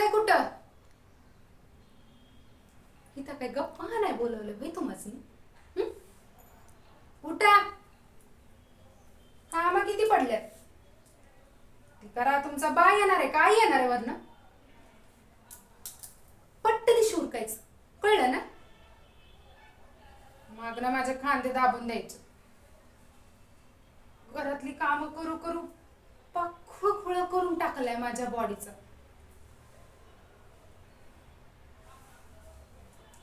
चाललंय कुठं? इथं काय गप्पा नाही बोलवलं भाई तुम्हाला? उठा. काम किती पडल्यात? ते करा. तुमचा बाय येणार आहे, काय येणार आहे वरनं? पट्ट उरकायचं, कळलं ना? मागणं माझे खांदे दाबून द्यायचे. घरातली कामं करू करू पाख खुळ करून टाकलंय माझ्या बॉडीचं.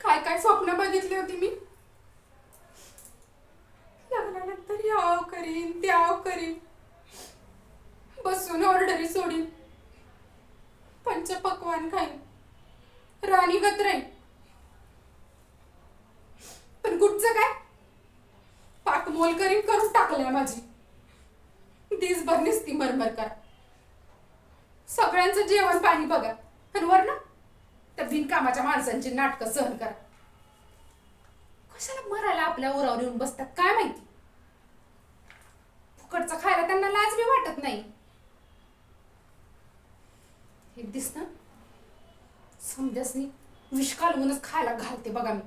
काय काय स्वप्न बघितली होती मी. लग्नानंतर याव करीन त्याव करीन, बसून ऑर्डरी सोडीन, पंचपक्वान खाईन, राणीगत राहीन. पण कुठचं काय, पाक मोल करीन करून टाकलंय माझी. दिसभर नुसती मरमर करा. सगळ्यांचं जेवण पाणी बघा आणि वरनं त्या बिनकामाच्या माणसांची नाटकं सहन करा. कशाला मरायला आपल्या उरावर येऊन बसतात काय माहिती. फुकटचं खायला त्यांना लाज बी वाटत नाही. हे दिसतं समजासनी विष घालवूनच खायला घालते बघा मी.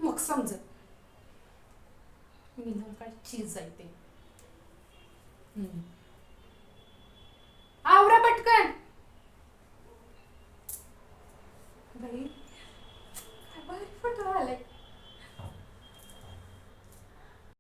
मग समजत मी काय चीज आहे ते.